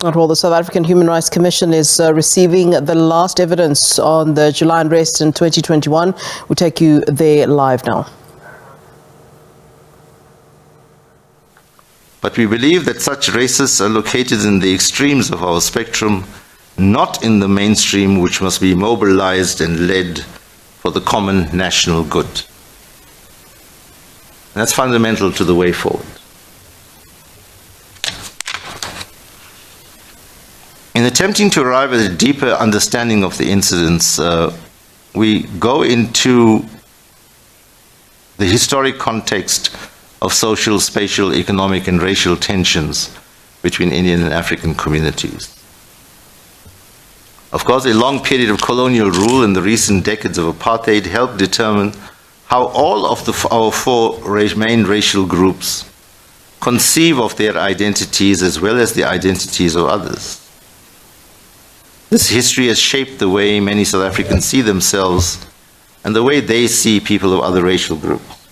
Well, the South African Human Rights Commission is receiving the last evidence on the July unrest in 2021. We'll take you there live now. But we believe that such races are located in the extremes of our spectrum, not in the mainstream, which must be mobilized and led for the common national good. And that's fundamental to the way forward. In attempting to arrive at a deeper understanding of the incidents, we go into the historic context of social, spatial, economic, and racial tensions between Indian and African communities. Of course, a long period of colonial rule and the recent decades of apartheid helped determine how all of our four main racial groups conceive of their identities as well as the identities of others. This history has shaped the way many South Africans see themselves and the way they see people of other racial groups.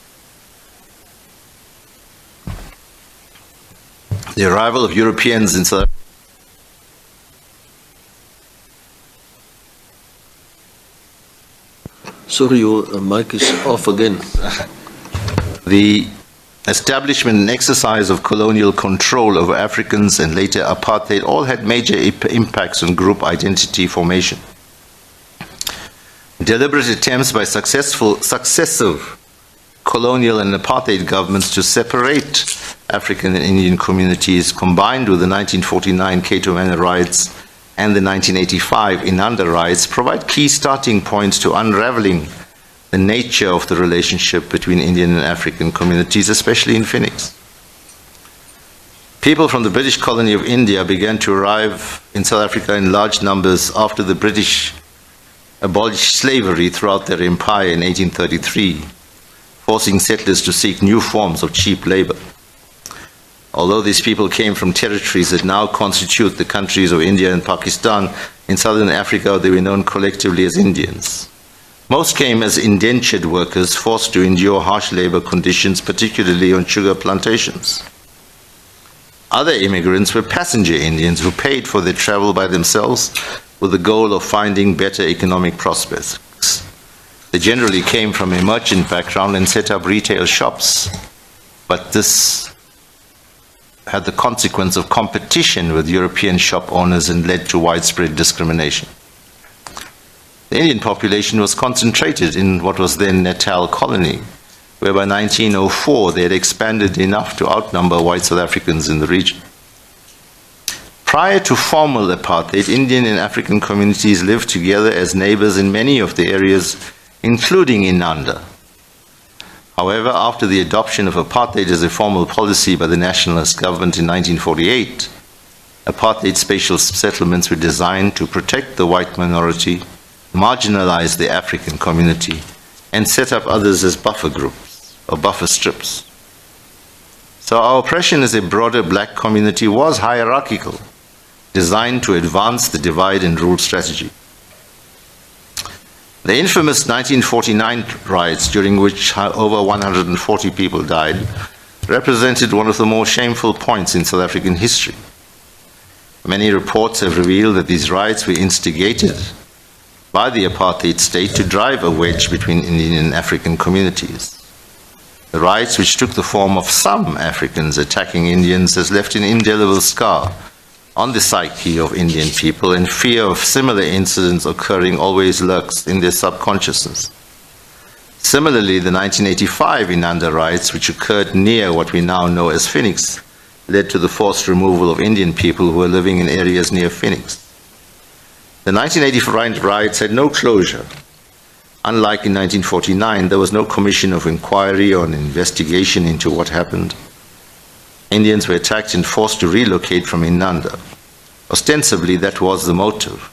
The arrival of Europeans in South Africa Sorry, your mic is off again. The establishment and exercise of colonial control over Africans and later apartheid all had major impacts on group identity formation. Deliberate attempts by successive colonial and apartheid governments to separate African and Indian communities, combined with the 1949 Cato Manor riots and the 1985 Inanda riots, provide key starting points to unraveling the nature of the relationship between Indian and African communities, especially in Phoenix. People from the British colony of India began to arrive in South Africa in large numbers after the British abolished slavery throughout their empire in 1833, forcing settlers to seek new forms of cheap labor. Although these people came from territories that now constitute the countries of India and Pakistan, in southern Africa they were known collectively as Indians. Most came as indentured workers forced to endure harsh labor conditions, particularly on sugar plantations. Other immigrants were passenger Indians who paid for their travel by themselves with the goal of finding better economic prospects. They generally came from a merchant background and set up retail shops, but this had the consequence of competition with European shop owners and led to widespread discrimination. The Indian population was concentrated in what was then Natal colony, where by 1904 they had expanded enough to outnumber white South Africans in the region. Prior to formal apartheid, Indian and African communities lived together as neighbors in many of the areas, including Inanda. However, after the adoption of apartheid as a formal policy by the nationalist government in 1948, apartheid spatial settlements were designed to protect the white minority, marginalize the African community, and set up others as buffer groups or buffer strips. So our oppression as a broader black community was hierarchical, designed to advance the divide and rule strategy. The infamous 1949 riots, during which over 140 people died, represented one of the more shameful points in South African history. Many reports have revealed that these riots were instigated by the apartheid state to drive a wedge between Indian and African communities. The riots, which took the form of some Africans attacking Indians, has left an indelible scar on the psyche of Indian people, and fear of similar incidents occurring always lurks in their subconsciousness. Similarly, the 1985 Inanda riots, which occurred near what we now know as Phoenix, led to the forced removal of Indian people who were living in areas near Phoenix. The 1985 riots had no closure. Unlike in 1949, there was no commission of inquiry or an investigation into what happened. Indians were attacked and forced to relocate from Inanda. Ostensibly, that was the motive,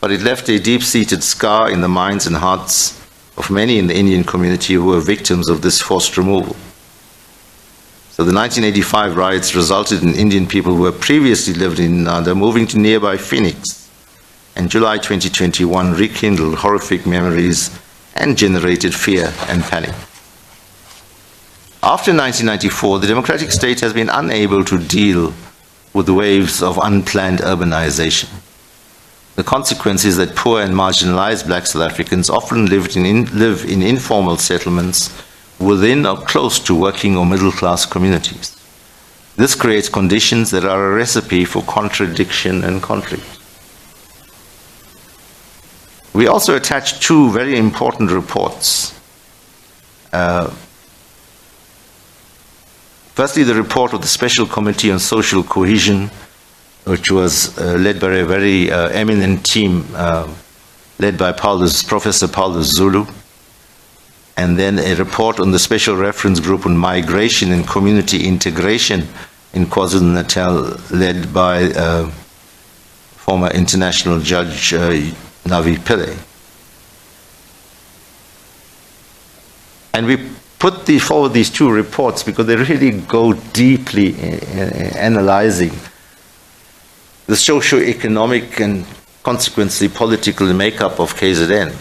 but it left a deep-seated scar in the minds and hearts of many in the Indian community who were victims of this forced removal. So the 1985 riots resulted in Indian people who had previously lived in Inanda moving to nearby Phoenix, and July 2021 rekindled horrific memories and generated fear and panic. After 1994, the democratic state has been unable to deal with waves of unplanned urbanization. The consequence is that poor and marginalized black South Africans often live in informal settlements within or close to working or middle-class communities. This creates conditions that are a recipe for contradiction and conflict. We also attached two very important reports. Firstly, the report of the Special Committee on Social Cohesion, which was led by a very eminent team led by Professor Paulus Zulu, and then a report on the Special Reference Group on Migration and Community Integration in KwaZulu-Natal, led by former international judge Navi Pillay. And we put forward these two reports because they really go deeply in analyzing the socio-economic and consequently political makeup of KZN.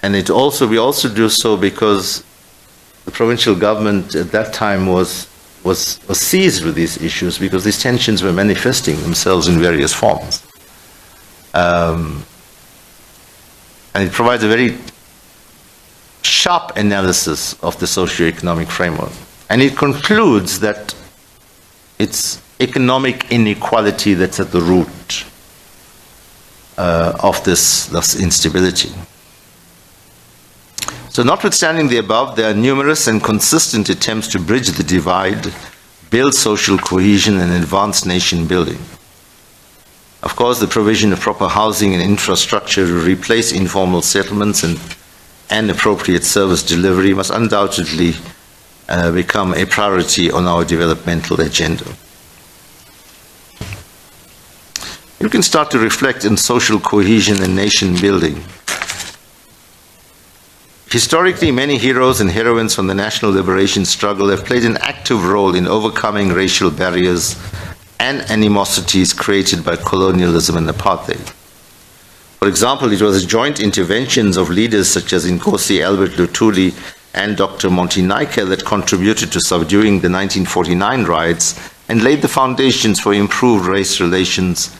And we also do so because the provincial government at that time was seized with these issues because these tensions were manifesting themselves in various forms. And it provides a very sharp analysis of the socio-economic framework. And it concludes that it's economic inequality that's at the root of this instability. So notwithstanding the above, there are numerous and consistent attempts to bridge the divide, build social cohesion, and advance nation building. Of course, the provision of proper housing and infrastructure to replace informal settlements and appropriate service delivery must undoubtedly become a priority on our developmental agenda. You can start to reflect on social cohesion and nation building. Historically, many heroes and heroines from the national liberation struggle have played an active role in overcoming racial barriers and animosities created by colonialism and apartheid. For example, it was joint interventions of leaders such as Nkosi Albert Luthuli and Dr. Monty Naika that contributed to subduing the 1949 riots and laid the foundations for improved race relations.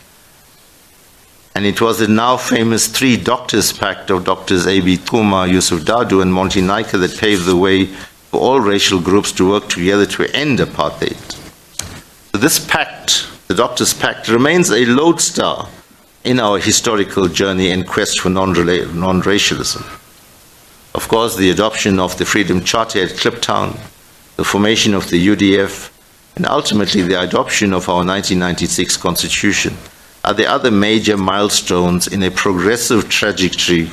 And it was the now famous Three Doctors Pact of Drs. A.B. Tuma, Yusuf Dadu, and Monty Naika that paved the way for all racial groups to work together to end apartheid. So this pact, the Doctors Pact, remains a lodestar in our historical journey and quest for non-racialism. Of course, the adoption of the Freedom Charter at Kliptown, the formation of the UDF, and ultimately the adoption of our 1996 Constitution are the other major milestones in a progressive trajectory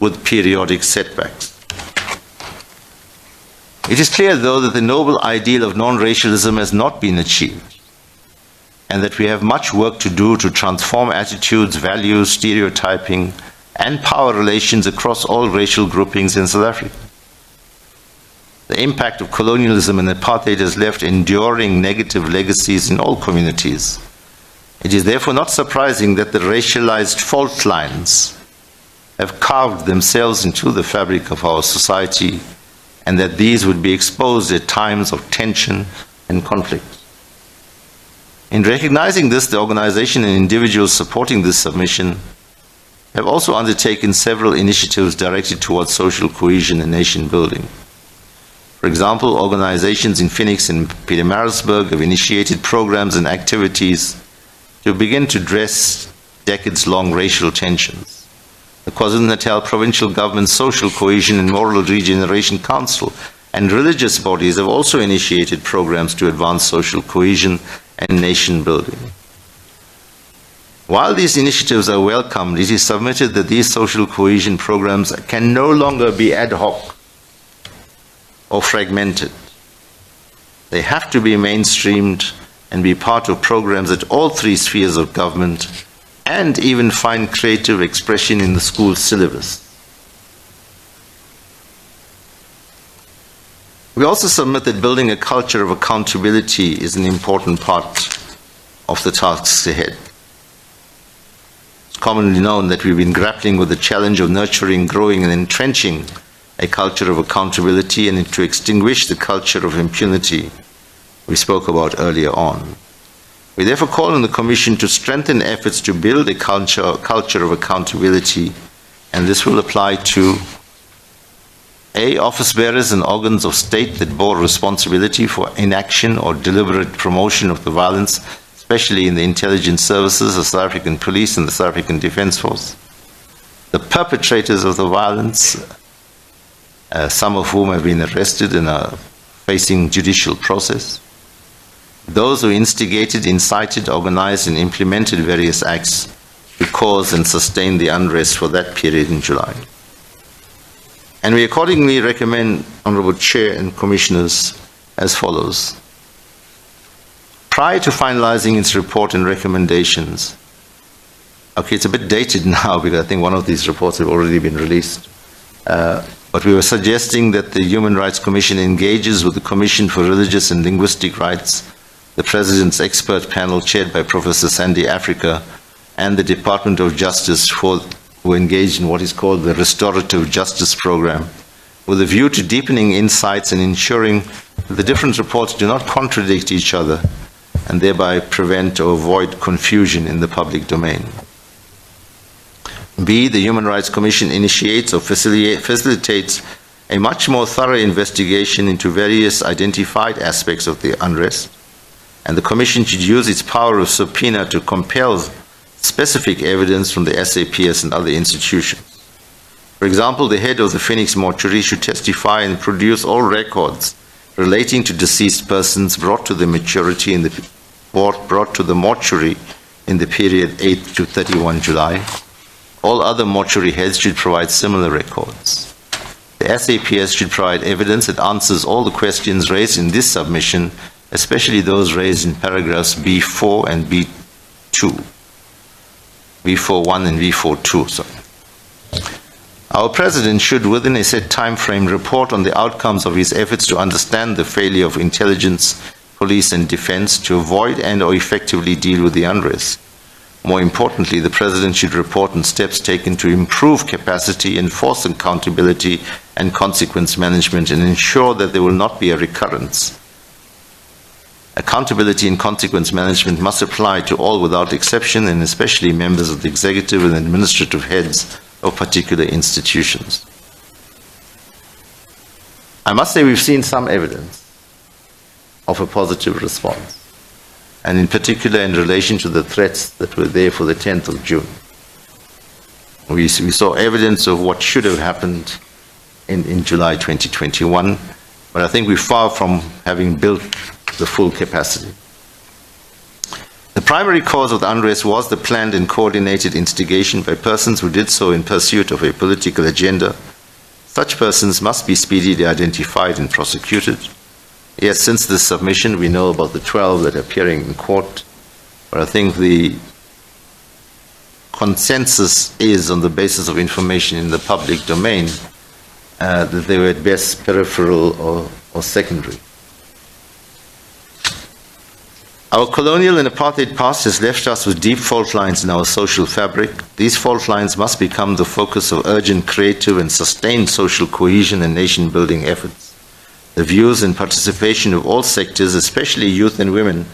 with periodic setbacks. It is clear, though, that the noble ideal of non-racialism has not been achieved, and that we have much work to do to transform attitudes, values, stereotyping, and power relations across all racial groupings in South Africa. The impact of colonialism and apartheid has left enduring negative legacies in all communities. It is therefore not surprising that the racialized fault lines have carved themselves into the fabric of our society, and that these would be exposed at times of tension and conflict. In recognizing this, the organization and individuals supporting this submission have also undertaken several initiatives directed towards social cohesion and nation building. For example, organizations in Phoenix and Pietermaritzburg have initiated programs and activities to begin to address decades-long racial tensions. The KwaZulu-Natal Provincial Government Social Cohesion and Moral Regeneration Council and religious bodies have also initiated programs to advance social cohesion and nation building. While these initiatives are welcomed, it is submitted that these social cohesion programs can no longer be ad hoc or fragmented. They have to be mainstreamed and be part of programs at all three spheres of government, and even find creative expression in the school syllabus. We also submit that building a culture of accountability is an important part of the tasks ahead. It's commonly known that we've been grappling with the challenge of nurturing, growing, and entrenching a culture of accountability and to extinguish the culture of impunity we spoke about earlier on. We therefore call on the Commission to strengthen efforts to build a culture of accountability, and this will apply to A, office bearers and organs of state that bore responsibility for inaction or deliberate promotion of the violence, especially in the intelligence services, the South African Police and the South African Defence Force. The perpetrators of the violence, some of whom have been arrested and are facing judicial process. Those who instigated, incited, organized and implemented various acts to cause and sustain the unrest for that period in July. And we accordingly recommend, Honourable Chair and Commissioners, as follows. Prior to finalizing its report and recommendations, okay, it's a bit dated now because I think one of these reports have already been released, but we were suggesting that the Human Rights Commission engages with the Commission for Religious and Linguistic Rights, the President's expert panel chaired by Professor Sandy Africa, and the Department of Justice who engaged in what is called the Restorative Justice Program, with a view to deepening insights and ensuring that the different reports do not contradict each other and thereby prevent or avoid confusion in the public domain. B, the Human Rights Commission initiates or facilitates a much more thorough investigation into various identified aspects of the unrest, and the Commission should use its power of subpoena to compel specific evidence from the SAPS and other institutions. For example, the head of the Phoenix Mortuary should testify and produce all records relating to deceased persons brought to the mortuary in the period 8 to 31 July. All other mortuary heads should provide similar records. The SAPS should provide evidence that answers all the questions raised in this submission, especially those raised in paragraphs B4 and B2. V41 and V42, sorry. Our President should, within a set time frame, report on the outcomes of his efforts to understand the failure of intelligence, police and defense to avoid and or effectively deal with the unrest. More importantly, the President should report on steps taken to improve capacity, enforce accountability and consequence management, and ensure that there will not be a recurrence. Accountability and consequence management must apply to all without exception, and especially members of the executive and administrative heads of particular institutions. I must say we've seen some evidence of a positive response, and in particular in relation to the threats that were there for the 10th of June. We saw evidence of what should have happened in July 2021, but I think we're far from having built the full capacity. The primary cause of the unrest was the planned and coordinated instigation by persons who did so in pursuit of a political agenda. Such persons must be speedily identified and prosecuted. Yes, since this submission, we know about the 12 that are appearing in court, but I think the consensus is, on the basis of information in the public domain, that they were at best peripheral or secondary. Our colonial and apartheid past has left us with deep fault lines in our social fabric. These fault lines must become the focus of urgent, creative and sustained social cohesion and nation-building efforts. The views and participation of all sectors, especially youth and women,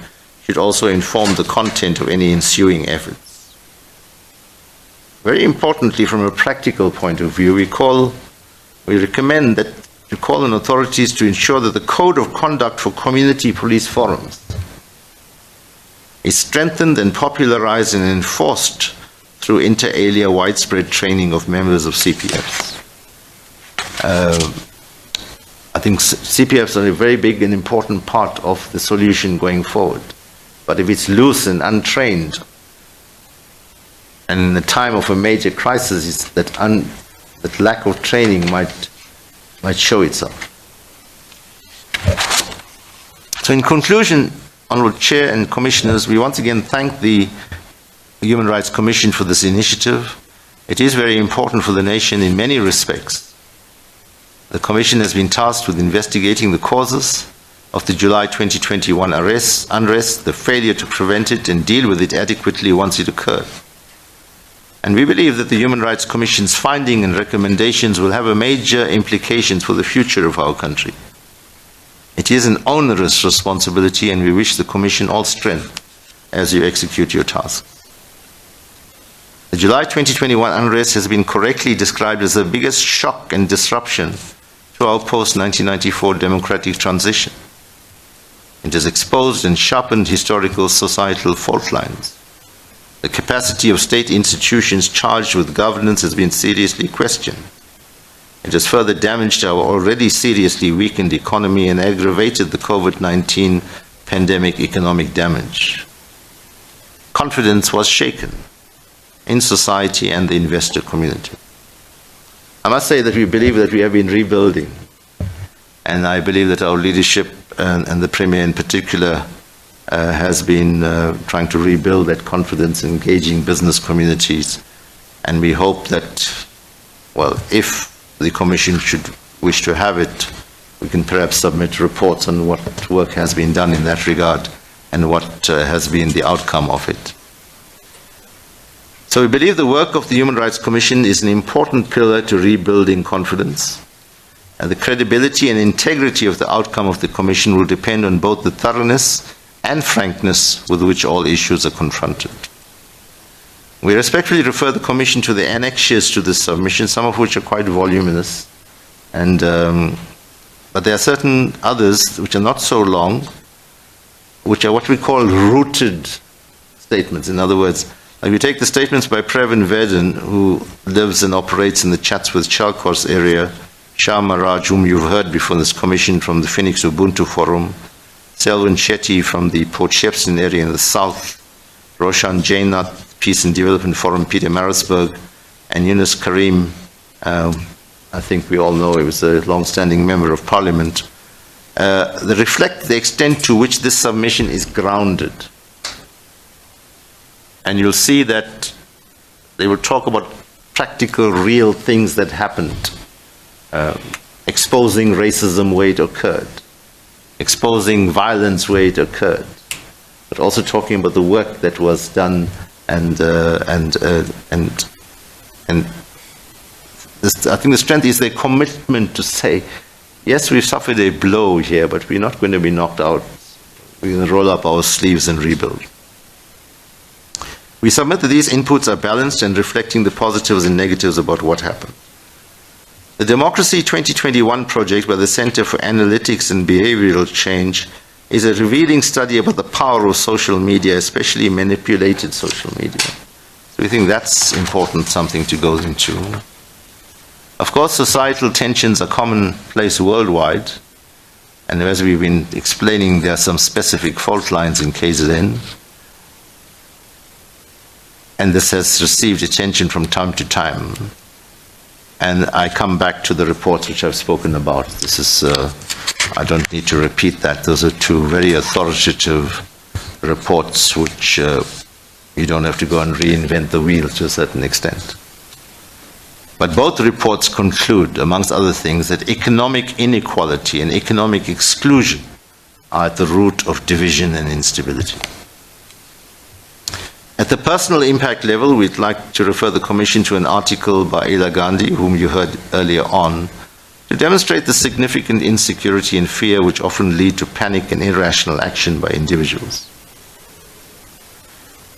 should also inform the content of any ensuing efforts. Very importantly, from a practical point of view, we recommend that you call on authorities to ensure that the code of conduct for community police forums is strengthened and popularized and enforced through inter alia widespread training of members of CPFs. I think CPFs are a very big and important part of the solution going forward. But if it's loose and untrained, and in the time of a major crisis, that lack of training might show itself. So in conclusion, Honourable Chair and Commissioners, we once again thank the Human Rights Commission for this initiative. It is very important for the nation in many respects. The Commission has been tasked with investigating the causes of the July 2021 unrest, the failure to prevent it and deal with it adequately once it occurred. And we believe that the Human Rights Commission's findings and recommendations will have a major implications for the future of our country. It is an onerous responsibility, and we wish the Commission all strength as you execute your tasks. The July 2021 unrest has been correctly described as the biggest shock and disruption to our post-1994 democratic transition. It has exposed and sharpened historical societal fault lines. The capacity of state institutions charged with governance has been seriously questioned. It has further damaged our already seriously weakened economy and aggravated the COVID-19 pandemic economic damage. Confidence was shaken in society and the investor community. I must say that we believe that we have been rebuilding, and I believe that our leadership and the Premier in particular has been trying to rebuild that confidence, engaging business communities, and we hope that, well, if the Commission should wish to have it, we can perhaps submit reports on what work has been done in that regard and what has been the outcome of it. So we believe the work of the Human Rights Commission is an important pillar to rebuilding confidence, and the credibility and integrity of the outcome of the Commission will depend on both the thoroughness and frankness with which all issues are confronted. We respectfully refer the Commission to the annexures to this submission, some of which are quite voluminous, and but there are certain others which are not so long, which are what we call rooted statements. In other words, if you take the statements by Previn Vedin, who lives and operates in the Chatsworth Chalkors area, Shah Maraj, whom you've heard before this Commission from the Phoenix Ubuntu Forum, Selwyn Shetty from the Port Shepstone area in the south, Roshan Jainath, Peace and Development Forum, Peter Marisburg, and Yunus Karim, I think we all know he was a long-standing member of Parliament. They reflect the extent to which this submission is grounded. And you'll see that they will talk about practical, real things that happened, exposing racism where it occurred, exposing violence where it occurred, but also talking about the work that was done and this, I think the strength is their commitment to say, yes, we've suffered a blow here, but we're not going to be knocked out. We're going to roll up our sleeves and rebuild. We submit that these inputs are balanced and reflecting the positives and negatives about what happened. The Democracy 2021 project by the Center for Analytics and Behavioral Change is a revealing study about the power of social media, especially manipulated social media. So we think that's important, something to go into. Of course, societal tensions are commonplace worldwide, and as we've been explaining, there are some specific fault lines in KZN, and this has received attention from time to time. And I come back to the reports which I've spoken about. This is, I don't need to repeat that. Those are two very authoritative reports which you don't have to go and reinvent the wheel to a certain extent. But both reports conclude, amongst other things, that economic inequality and economic exclusion are at the root of division and instability. At the personal impact level, we'd like to refer the Commission to an article by Ila Gandhi, whom you heard earlier on, to demonstrate the significant insecurity and fear which often lead to panic and irrational action by individuals.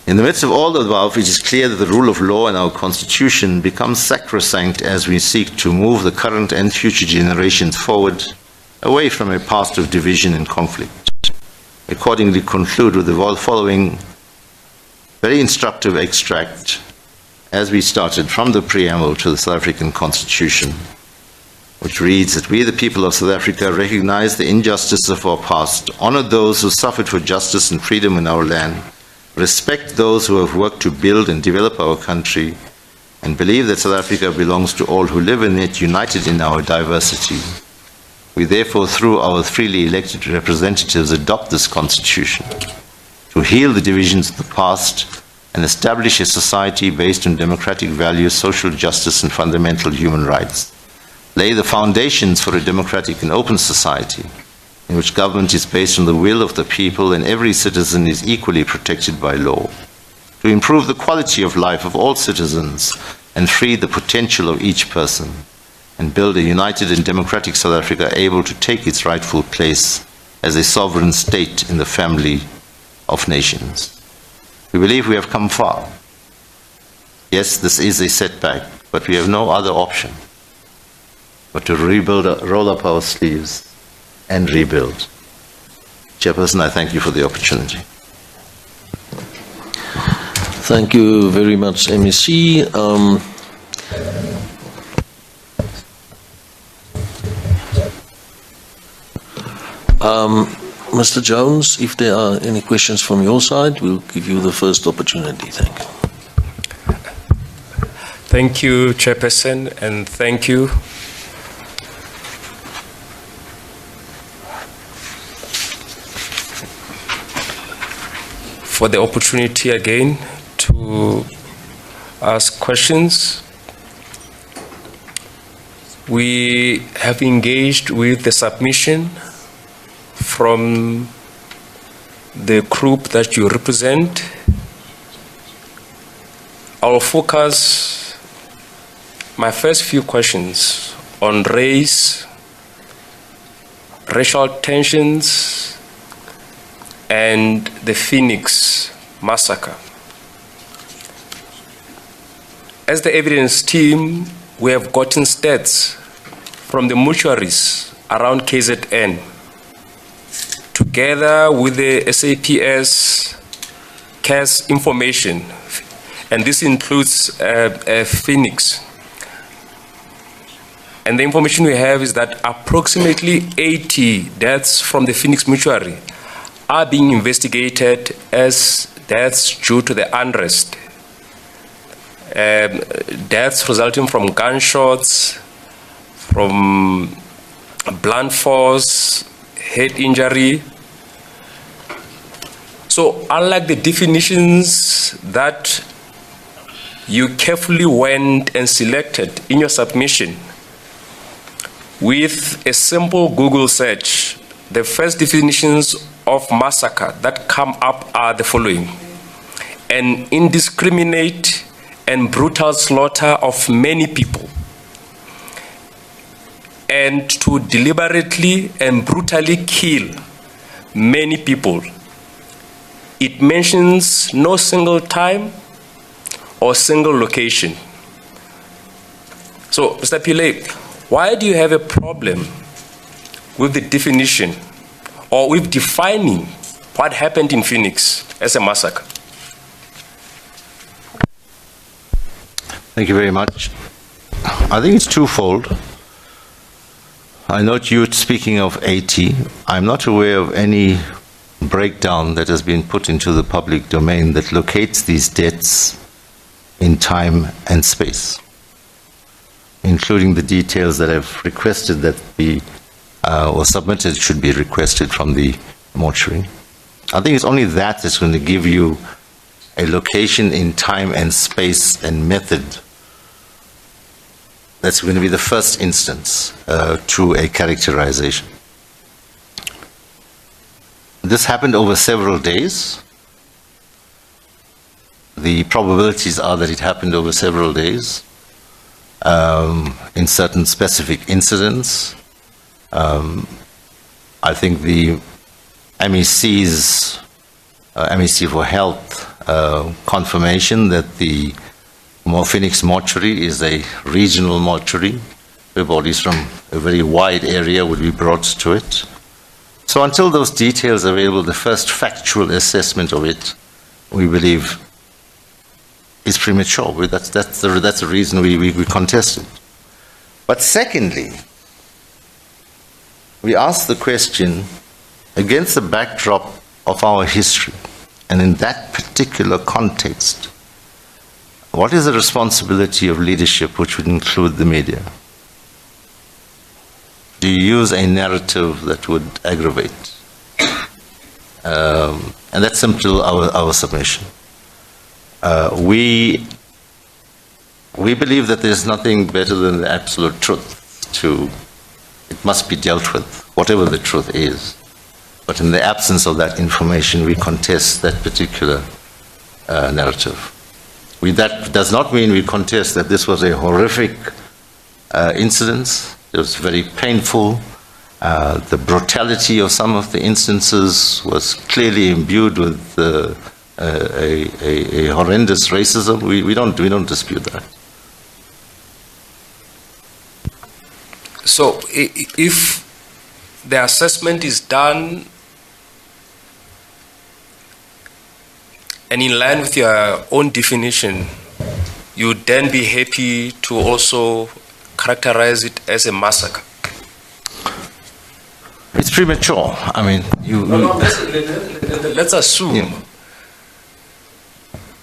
In the midst of all the above, it is clear that the rule of law in our Constitution becomes sacrosanct as we seek to move the current and future generations forward away from a past of division and conflict. Accordingly, conclude with the following very instructive extract as we started from the preamble to the South African Constitution, which reads that we, the people of South Africa, recognize the injustice of our past, honor those who suffered for justice and freedom in our land, respect those who have worked to build and develop our country, and believe that South Africa belongs to all who live in it, united in our diversity. We therefore, through our freely elected representatives, adopt this Constitution to heal the divisions of the past and establish a society based on democratic values, social justice, and fundamental human rights. Lay the foundations for a democratic and open society in which government is based on the will of the people and every citizen is equally protected by law. To improve the quality of life of all citizens and free the potential of each person, and build a united and democratic South Africa able to take its rightful place as a sovereign state in the family of nations. We believe we have come far. Yes, this is a setback, but we have no other option but to rebuild, roll up our sleeves and rebuild. Chairperson, I thank you for the opportunity. Thank you very much, MEC. Mr. Jones, if there are any questions from your side, we'll give you the first opportunity. Thank you. Thank you, Chairperson, and thank you for the opportunity again to ask questions. We have engaged with the submission from the group that you represent. I'll focus my first few questions on race, racial tensions, and the Phoenix massacre. As the evidence team, we have gotten stats from the mortuaries around KZN, together with the SAPS CAS information, and this includes Phoenix. And the information we have is that approximately 80 deaths from the Phoenix mortuary are being investigated as deaths due to the unrest. Deaths resulting from gunshots, from blunt force, head injury. So unlike the definitions that you carefully went and selected in your submission, with a simple Google search, the first definitions of massacre that come up are the following: an indiscriminate and brutal slaughter of many people, and to deliberately and brutally kill many people. It mentions no single time or single location. So, Mr. Pillay, why do you have a problem with the definition or with defining what happened in Phoenix as a massacre? Thank you very much. I think it's twofold. I note you speaking of 80. I'm not aware of any breakdown that has been put into the public domain that locates these deaths in time and space, including the details that I've requested that be or submitted should be requested from the mortuary. I think it's only that that's going to give you a location in time and space and method. That's going to be the first instance to a characterization. This happened over several days. The probabilities are that it happened over several days in certain specific incidents. I think the MEC's, MEC for Health confirmation that the Phoenix mortuary is a regional mortuary, where bodies from a very wide area would be brought to it. So until those details are available, the first factual assessment of it, we believe, is premature. That's the reason we contest it. But secondly, we ask the question against the backdrop of our history, and in that particular context, what is the responsibility of leadership, which would include the media? Do you use a narrative that would aggravate? And that's simply our submission. We believe that there's nothing better than the absolute truth. It must be dealt with, whatever the truth is. But in the absence of that information, we contest that particular narrative. That does not mean we contest that this was a horrific incident. It was very painful. The brutality of some of the instances was clearly imbued with a horrendous racism. We don't dispute that. So if the assessment is done and in line with your own definition, you would then be happy to also characterize it as a massacre? It's premature. I mean, let's assume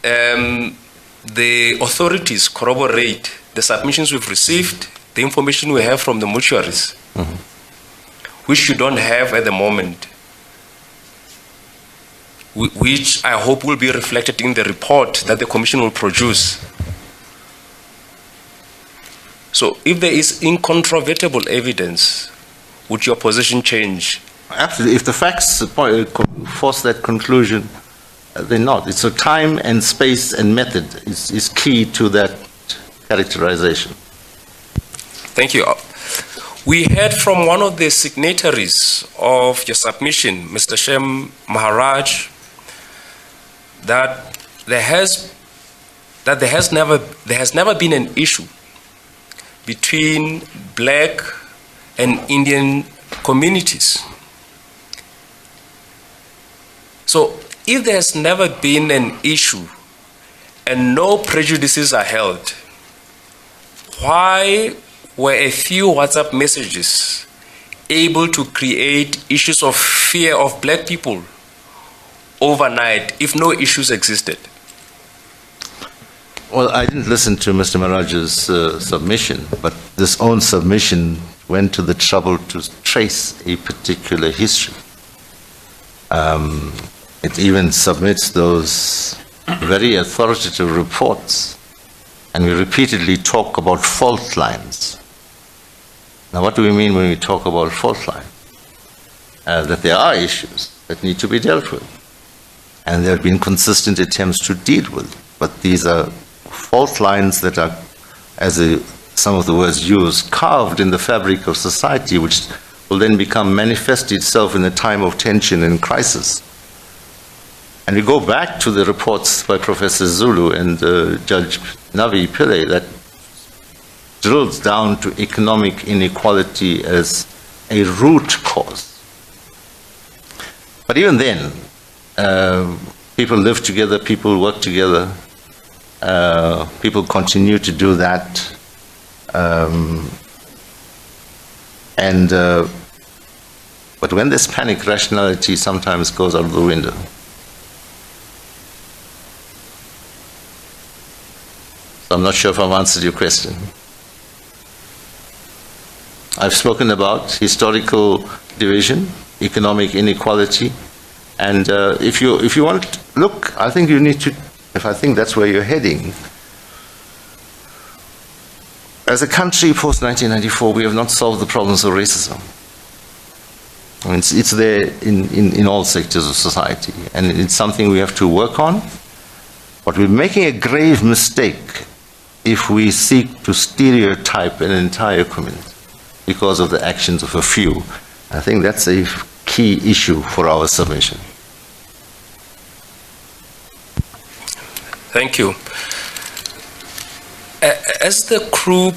the authorities corroborate the submissions we've received, the information we have from the mortuaries, which you don't have at the moment, which I hope will be reflected in the report that the Commission will produce. So if there is incontrovertible evidence, would your position change? Absolutely. If the facts force that conclusion, they're not. It's so time and space and method is key to that characterization. Thank you. We heard from one of the signatories of your submission, Mr. Shem Maharaj, that there has never been an issue between black and Indian communities. So if there has never been an issue and no prejudices are held, why were a few WhatsApp messages able to create issues of fear of black people overnight if no issues existed? Well, I didn't listen to Mr. Maharaj's submission, but this own submission went to the trouble to trace a particular history. It even submits those very authoritative reports, and we repeatedly talk about fault lines. Now, what do we mean when we talk about fault lines? That there are issues that need to be dealt with, and there have been consistent attempts to deal with, but these are fault lines that are, as some of the words used, carved in the fabric of society, which will then manifest itself in a time of tension and crisis. And we go back to the reports by Professor Zulu and Judge Navi Pillay that drills down to economic inequality as a root cause. But even then, people live together, people work together, people continue to do that. But when there's panic, rationality sometimes goes out of the window. So I'm not sure if I've answered your question. I've spoken about historical division, economic inequality, and if you want, look, I think you need to, if I think that's where you're heading. As a country post-1994, we have not solved the problems of racism. I mean, it's there in all sectors of society, and it's something we have to work on. But we're making a grave mistake if we seek to stereotype an entire community because of the actions of a few. I think that's a key issue for our submission. Thank you. As the group,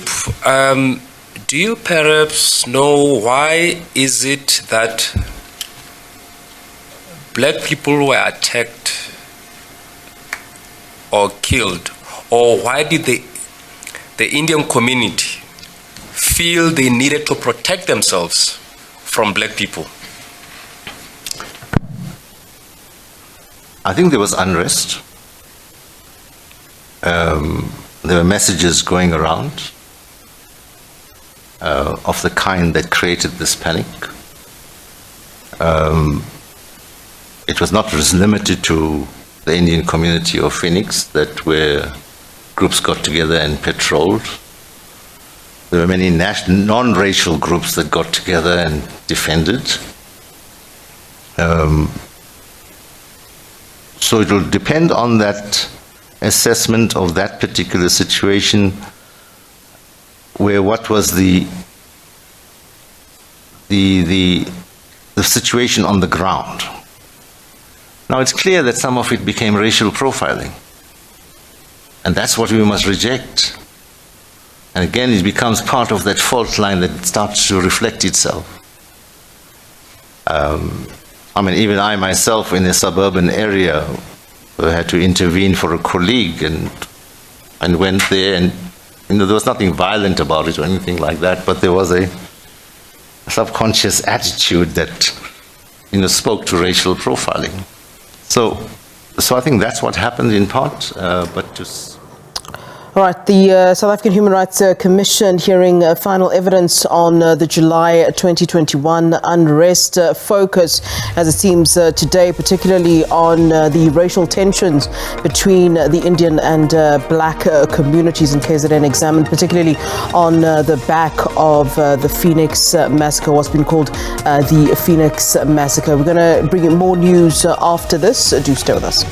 do you perhaps know why is it that black people were attacked or killed, or why did the Indian community feel they needed to protect themselves from black people? I think there was unrest. There were messages going around of the kind that created this panic. It was not limited to the Indian community of Phoenix, that where groups got together and patrolled. There were many non-racial groups that got together and defended. So it will depend on that assessment of that particular situation, where what was the situation on the ground. Now, it's clear that some of it became racial profiling. And that's what we must reject. And again, it becomes part of that fault line that starts to reflect itself. I mean, even I myself in a suburban area had to intervene for a colleague and went there, and there was nothing violent about it or anything like that, but there was a subconscious attitude that spoke to racial profiling. So I think that's what happened in part, but to... All right, the South African Human Rights Commission hearing final evidence on the July 2021 unrest focus, as it seems today, particularly on the racial tensions between the Indian and black communities in KZN, examined particularly on the back of the Phoenix massacre, what's been called the Phoenix massacre. We're going to bring you more news after this. Do stay with us.